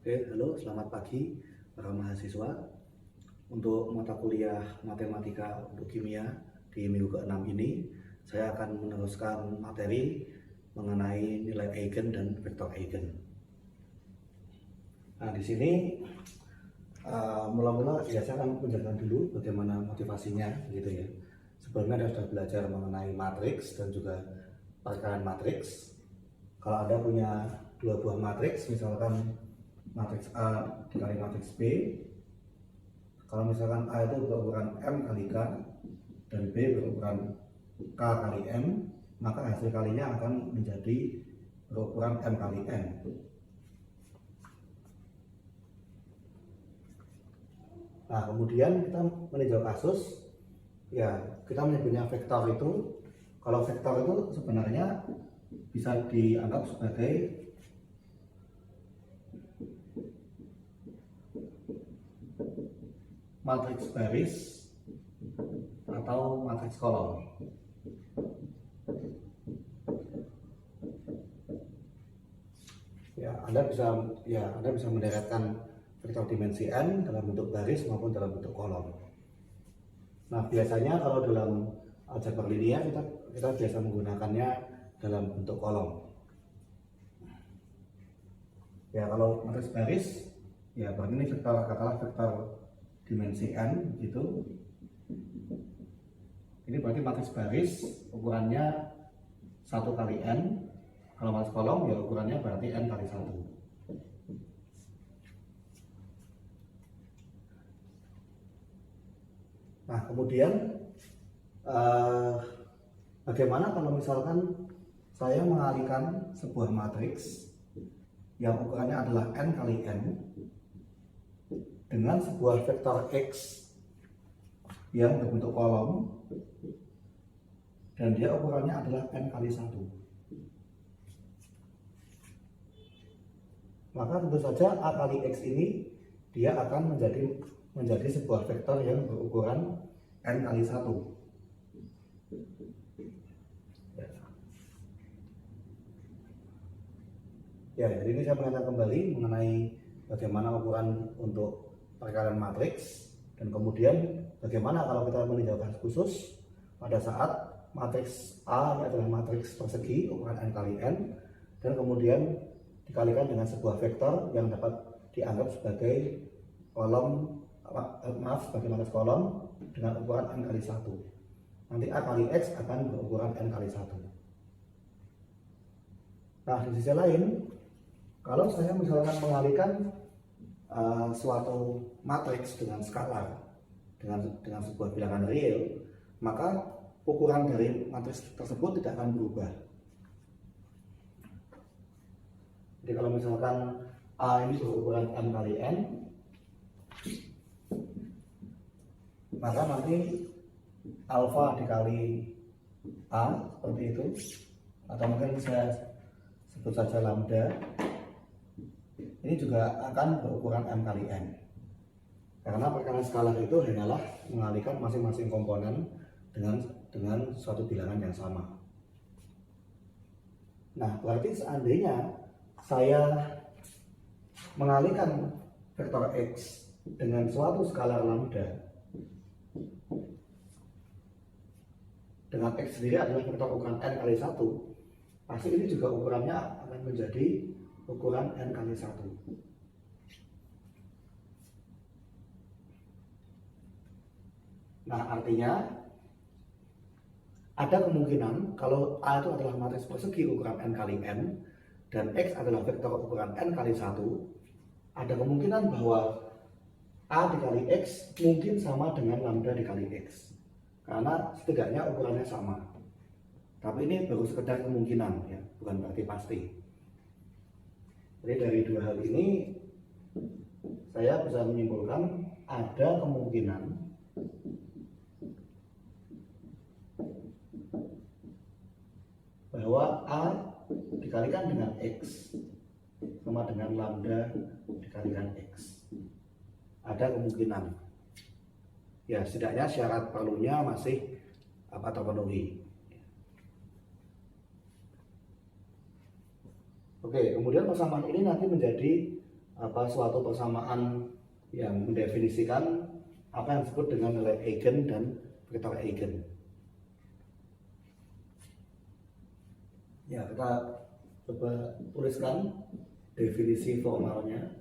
Oke, halo, selamat pagi para mahasiswa. Untuk mata kuliah matematika untuk kimia di minggu ke-6 ini, saya akan meneruskan materi mengenai nilai eigen dan vektor eigen. Nah, di sini mula-mula ya saya akan menjelaskan dulu bagaimana motivasinya, gitu ya. Sebelumnya Anda sudah belajar mengenai matriks dan juga perkalian matriks. Kalau Anda punya dua buah matriks, misalkan matriks A dikali matriks B, kalau misalkan A itu berukuran M kali K dan B berukuran K kali M, maka hasil kalinya akan menjadi berukuran M kali N. Nah, kemudian kita meninjau kasus, ya kita menyebutnya vektor itu. Kalau vektor itu sebenarnya bisa dianggap sebagai matriks baris atau matriks kolom. Anda bisa menderetkan vektor dimensi n dalam bentuk baris maupun dalam bentuk kolom. Nah, biasanya kalau dalam aljabar linear kita biasa menggunakannya dalam bentuk kolom. Ya, kalau matriks baris, ya berarti ini katakanlah vektor dimensi n gitu. Ini berarti matriks baris ukurannya 1 kali n. Kalau matriks kolom ya ukurannya berarti n kali 1. Nah, kemudian bagaimana kalau misalkan saya mengalihkan sebuah matriks yang ukurannya adalah n kali n dengan sebuah vektor x yang berbentuk kolom dan dia ukurannya adalah n kali 1. Maka tentu saja A kali X ini dia akan menjadi sebuah vektor yang berukuran n kali 1. Ya, jadi ini saya menanyakan kembali mengenai bagaimana ukuran untuk perkalian matriks, dan kemudian bagaimana kalau kita meninjau kasus khusus pada saat matriks A ini adalah matriks persegi ukuran n kali n, dan kemudian dikalikan dengan sebuah vektor yang dapat dianggap sebagai kolom, sebagai matriks kolom dengan ukuran n kali 1. Nanti A kali X akan berukuran n kali 1. Nah, di sisi lain, kalau saya misalkan mengalihkan suatu matriks dengan skalar, dengan sebuah bilangan real, maka ukuran dari matriks tersebut tidak akan berubah. Jadi kalau misalkan A ini berukuran m kali n, maka nanti alfa dikali A seperti itu, atau mungkin saya sebut saja lambda, ini juga akan berukuran m kali n. Karena perkalian skalar itu hanyalah mengalihkan masing-masing komponen dengan suatu bilangan yang sama. Nah, berarti seandainya saya mengalihkan vektor x dengan suatu skalar lambda, dengan x sendiri adalah vektor ukuran n kali 1, pasti ini juga ukurannya akan menjadi ukuran n kali 1. Nah, artinya ada kemungkinan kalau A itu adalah matriks persegi ukuran n kali n dan X adalah vektor ukuran n kali 1, ada kemungkinan bahwa A dikali X mungkin sama dengan lambda dikali X, karena setidaknya ukurannya sama. Tapi ini baru sekedar kemungkinan, ya, bukan berarti pasti. Jadi dari dua hal ini saya bisa menyimpulkan ada kemungkinan bahwa A dikalikan dengan X sama dengan lambda dikalikan X. Ada kemungkinan. Ya, setidaknya syarat perlunya masih terpenuhi. Oke, kemudian persamaan ini nanti menjadi suatu persamaan yang mendefinisikan apa yang disebut dengan nilai eigen dan vektor eigen. Ya, kita coba tuliskan definisi formalnya.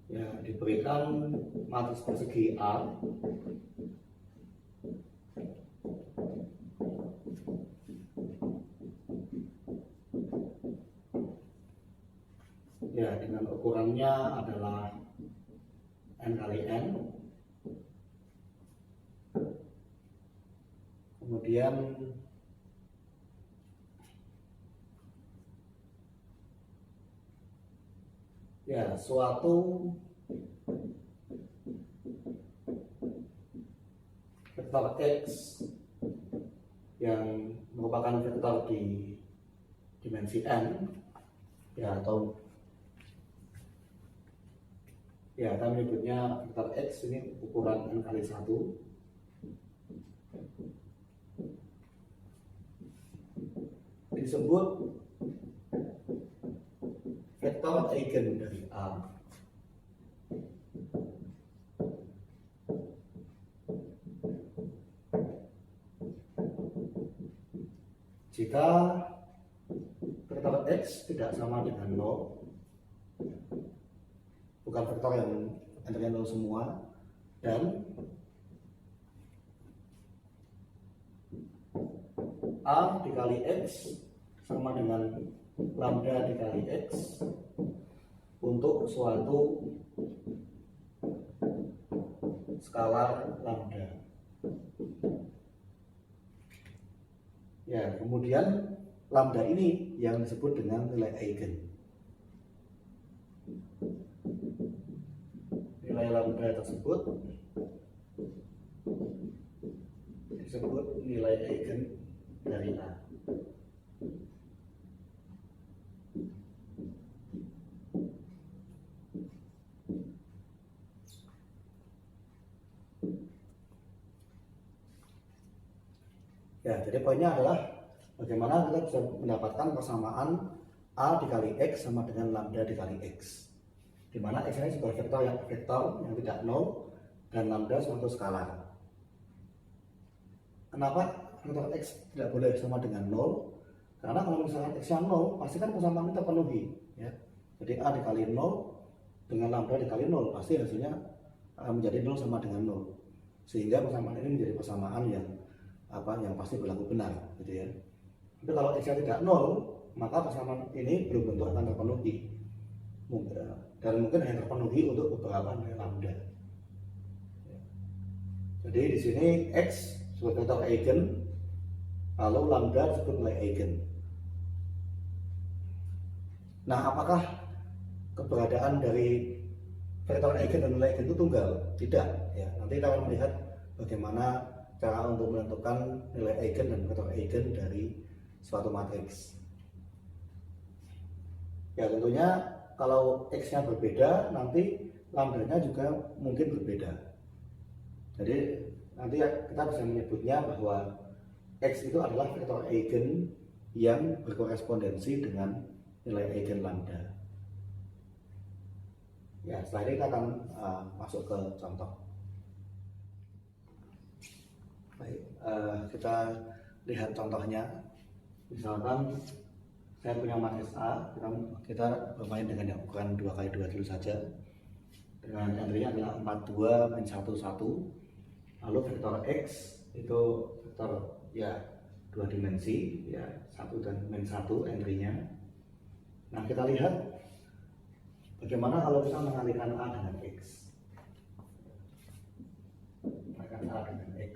Ya, diberikan matriks persegi A ya, dengan ukurannya adalah n kali n. Kemudian ya, suatu vektor x yang merupakan vektor di dimensi n, ya, atau ya, kita menyebutnya vektor x ini ukuran n kali 1, disebut vektor eigen dari A jika vektor x tidak sama dengan 0, bukan vektor yang n-nya 0 semua, dan A dikali x sama dengan lambda dikali x untuk suatu skalar lambda. Ya, kemudian lambda ini yang disebut dengan nilai eigen. Nilai lambda tersebut disebut nilai eigen dari A. Ya, jadi poinnya adalah bagaimana kita bisa mendapatkan persamaan A dikali X sama dengan lambda dikali X, di mana X ini sebagai vektor yang tidak nol dan lambda suatu skalar. Kenapa vektor X tidak boleh sama dengan 0? Karena kalau misalkan X-nya 0, pasti kan persamaan ini terpenuhi, ya. Jadi A dikali 0 dengan lambda dikali 0, pasti hasilnya menjadi 0 sama dengan 0. Sehingga persamaan ini menjadi persamaan yang pasti berlaku benar, gitu ya. Tapi kalau X-nya tidak 0, maka persamaan ini belum tentu akan terpenuhi. Dan mungkin hanya terpenuhi untuk beberapa nilai lambda. Jadi di sini X sebagai vektor eigen, lalu lambda disebut nilai eigen. Nah, apakah keberadaan dari vektor eigen dan nilai eigen itu tunggal? Tidak, ya. Nanti kita akan melihat bagaimana cara untuk menentukan nilai eigen dan vektor eigen dari suatu matriks. Ya, tentunya kalau X-nya berbeda, nanti lambdanya juga mungkin berbeda. Jadi nanti kita bisa menyebutnya bahwa X itu adalah vektor eigen yang berkorespondensi dengan nilai eigen lambda. Ya, setelah ini kita akan masuk ke contoh. Baik, kita lihat contohnya. Misalkan saya punya matriks A, kita bermain dengan yang ukuran 2x2 dulu saja. Dengan entry-nya adalah 42 min 11. Lalu vektor X itu vektor ya 2 dimensi, ya 1 dan min 1 entry-nya. Nah, kita lihat bagaimana kalau kita mengalihkan A dengan X. Mengalihkan A dengan X.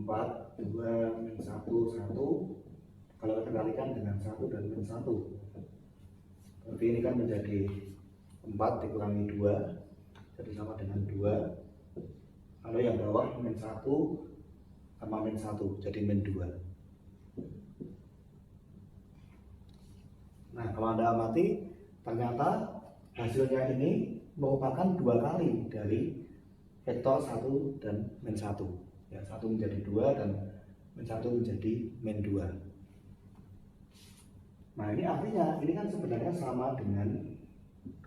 4, 2, min 1, 1. Kalau kita kalikan dengan 1 dan min 1, berarti ini kan menjadi 4 dikurangi 2, jadi sama dengan 2. Lalu yang bawah min 1 sama min 1, jadi min 2. Nah, kalau Anda amati, ternyata hasilnya ini merupakan 2 kali dari vektor 1 dan min 1. Ya, 1 menjadi 2 dan min 1 menjadi min 2. Nah ini artinya ini kan sebenarnya sama dengan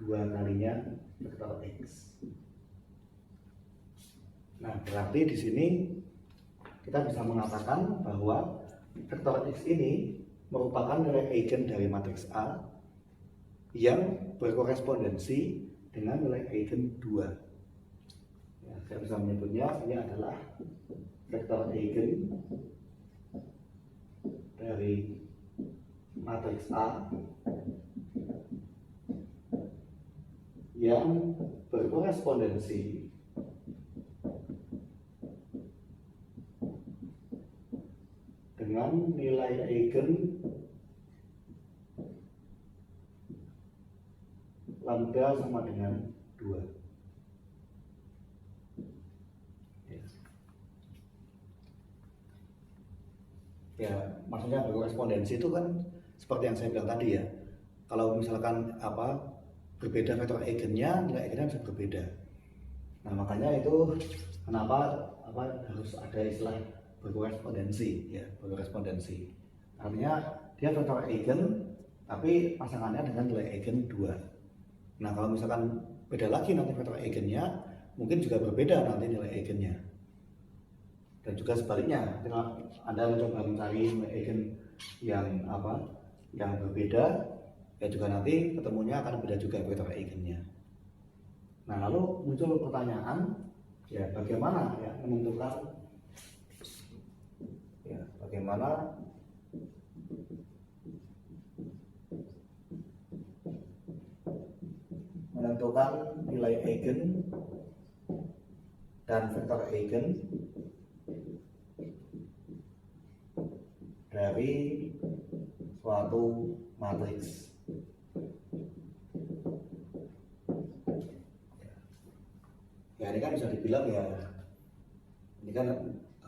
2 kalinya vektor X. Nah berarti di sini kita bisa mengatakan bahwa vektor X ini merupakan nilai eigen dari matriks A yang berkorespondensi dengan nilai eigen 2. Ya, saya bisa menyebutnya ini adalah vektor eigen dari matriks A yang berkorespondensi dengan nilai eigen lambda sama dengan 2. Ya, maksudnya berkorespondensi itu kan seperti yang saya bilang tadi ya. Kalau misalkan berbeda vektor eigennya, nilai eigennya bisa berbeda. Nah, makanya itu kenapa harus ada istilah berkorespondensi ya, berkorespondensi. Artinya dia vektor eigen tapi pasangannya dengan nilai eigen 2. Nah, kalau misalkan beda lagi nanti vektor eigennya, mungkin juga berbeda nanti nilai eigennya. Dan juga sebaliknya, ketika Anda mencoba mencari nilai eigen yang berbeda, ya juga nanti ketemunya akan beda juga vektor eigennya. Nah, lalu muncul pertanyaan, ya bagaimana ya menentukan nilai eigen dan vektor eigen dari suatu matriks. Ya ini kan bisa dibilang ya, ini kan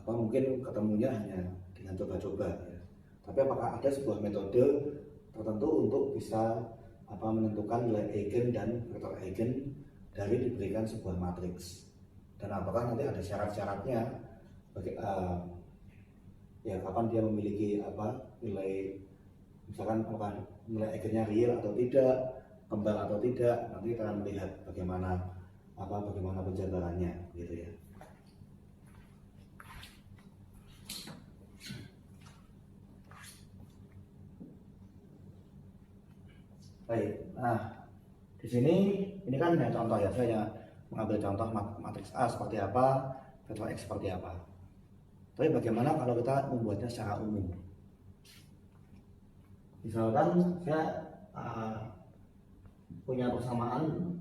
mungkin ketemunya hanya dengan coba-coba ya. Tapi apakah ada sebuah metode tertentu untuk bisa menentukan nilai eigen dan vektor eigen dari diberikan sebuah matriks? Dan apakah nanti ada syarat-syaratnya ya kapan dia memiliki nilai, misalkan apakah nilai eigennya real atau tidak, kembang atau tidak, nanti kita akan melihat bagaimana penjabarannya gitu ya. Baik, nah di sini ini kan hanya contoh ya, saya mengambil contoh matriks A seperti apa, vektor X seperti apa. Tapi bagaimana kalau kita membuatnya secara umum? Misalkan saya punya persamaan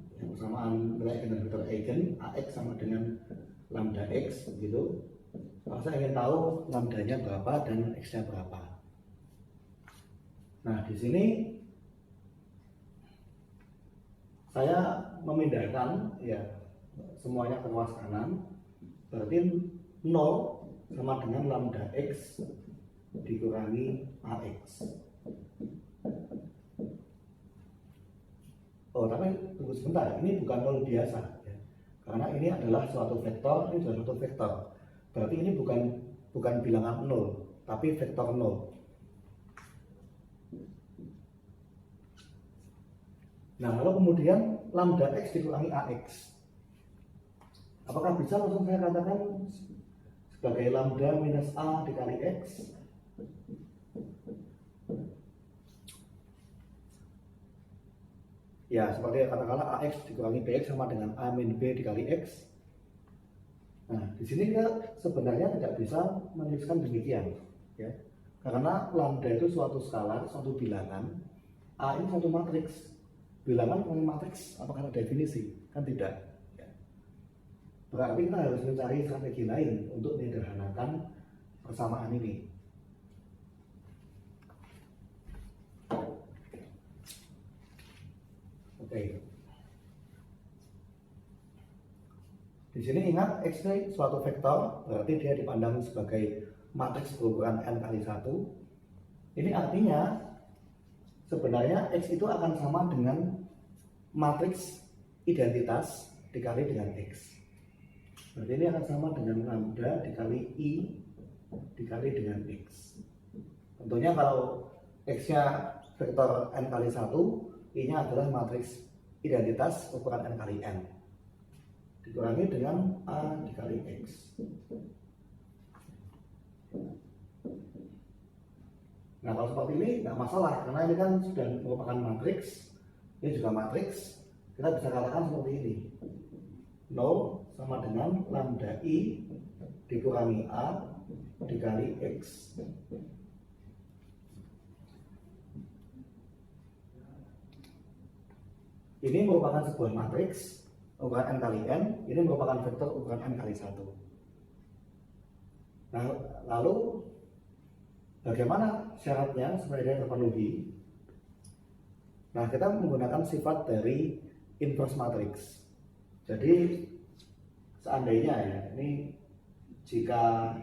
nilai eigen dan vektor eigen AX sama dengan lambda X gitu. Kalau saya ingin tahu lambdanya berapa dan X-nya berapa. Nah, di sini saya memindahkan ya semuanya ke ruas kanan, berarti 0 sama dengan lambda X dikurangi AX. Oh, tapi tunggu sebentar, ini bukan 0 biasa ya. Karena ini adalah suatu vektor, ini adalah suatu vektor. Berarti ini bukan bilangan 0, tapi vektor 0. Nah, lalu kemudian lambda X dikurangi AX. Apakah bisa langsung saya katakan sebagai lambda minus A dikali X? Ya, seperti katakanlah AX dikurangi BX sama dengan A min B dikali X. Nah, di sini kita sebenarnya tidak bisa menuliskan demikian, ya. Karena lambda itu suatu skalar, suatu bilangan. A ini suatu matriks. Bilangan dengan matriks, apakah ada definisi? Kan tidak. Ya. Berarti kita harus mencari strategi lain untuk menyederhanakan persamaan ini. Oke. Di sini ingat X ini suatu vektor, berarti dia dipandang sebagai matriks berukuran n kali 1. Ini artinya sebenarnya X itu akan sama dengan matriks identitas dikali dengan X. Berarti ini akan sama dengan lambda dikali I dikali dengan X. Tentunya kalau X-nya vektor n kali 1, I-nya adalah matriks identitas ukuran n kali n dikurangi dengan A dikali X. Nah, kalau seperti ini nggak masalah, karena ini kan sudah merupakan matriks, ini juga matriks, kita bisa katakan seperti ini. 0 sama dengan lambda I dikurangi A dikali X. Ini merupakan sebuah matriks ukuran n kali n, ini merupakan vektor ukuran n kali 1. Nah, lalu bagaimana syaratnya supaya dia terpenuhi? Nah, kita menggunakan sifat dari inverse matrix. Jadi seandainya ya, ini jika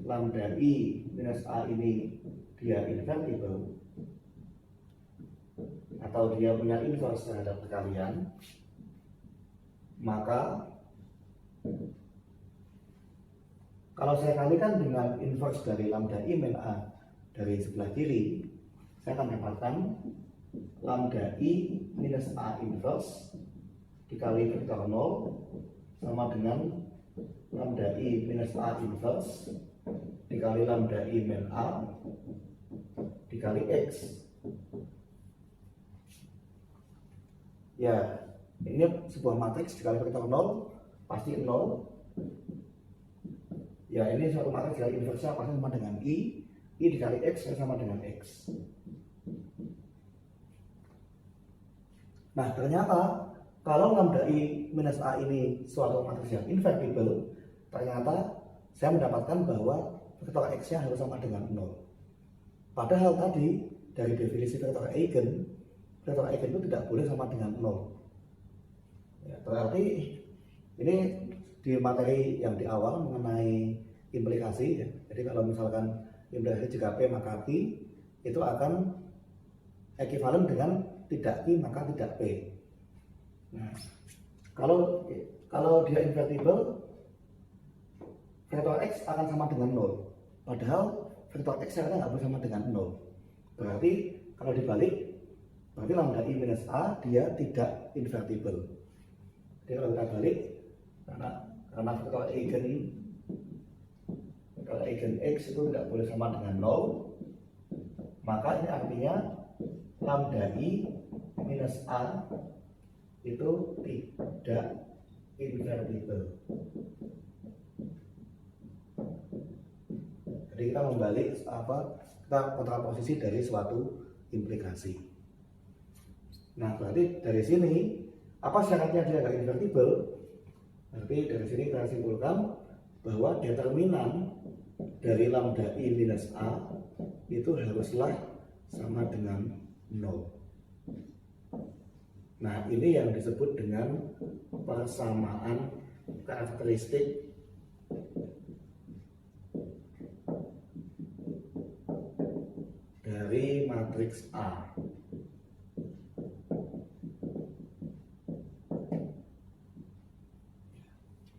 lambda I minus A ini dia invertible atau dia punya inverse terhadap perkalian, maka kalau saya kalikan dengan inverse dari lambda I min A dari sebelah kiri, saya akan dapatkan lambda I minus A inverse dikali vektor 0 sama dengan lambda I minus A inverse dikali lambda I min A dikali X. Ya, ini sebuah matriks dikali vektor 0 pasti 0. Ya, ini suatu matriks dikali inverse pasti sama dengan I dikali X sama dengan X. Nah, ternyata kalau lambda I minus A ini suatu matriks yang invertible, ternyata saya mendapatkan bahwa vektor X-nya harus sama dengan 0. Padahal tadi dari definisi vektor eigen itu tidak boleh sama dengan 0. Ya, berarti ini di materi yang di awal mengenai implikasi ya. Jadi kalau misalkan implikasi jika P maka Q itu akan ekivalen dengan tidak Q maka tidak P. Nah, kalau dia invertible, vektor X akan sama dengan 0. Padahal vektor X nggak boleh sama dengan 0. Berarti kalau dibalik, berarti lambda I minus A dia tidak invertible. Jadi kalau kita balik, karena vektor eigen X itu tidak boleh sama dengan 0, maka ini artinya lambda I minus A itu tidak invertible. Jadi kita membalik kita kontraposisi dari suatu implikasi. Nah, berarti dari sini apa syaratnya dia nggak invertible? Berarti dari sini kita simpulkan bahwa determinan dari lambda I minus A itu haruslah sama dengan 0. Nah, ini yang disebut dengan persamaan karakteristik dari matriks A.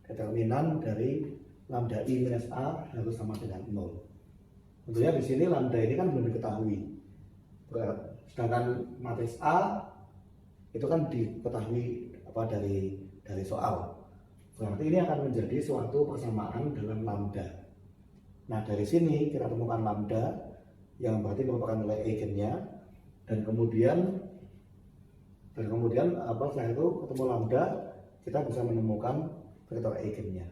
Determinan dari lambda I minus A harus sama dengan 0. Tentunya di sini lambda ini kan belum diketahui. Sedangkan matriks A itu kan diketahui dari soal. Berarti ini akan menjadi suatu persamaan dalam lambda. Nah, dari sini kita temukan lambda yang berarti merupakan nilai eigennya, dan kemudian setelah itu ketemu lambda, kita bisa menemukan vektor eigennya.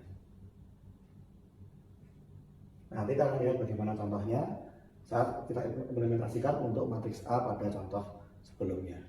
Nanti kita akan lihat bagaimana contohnya saat kita implementasikan untuk matriks A pada contoh sebelumnya.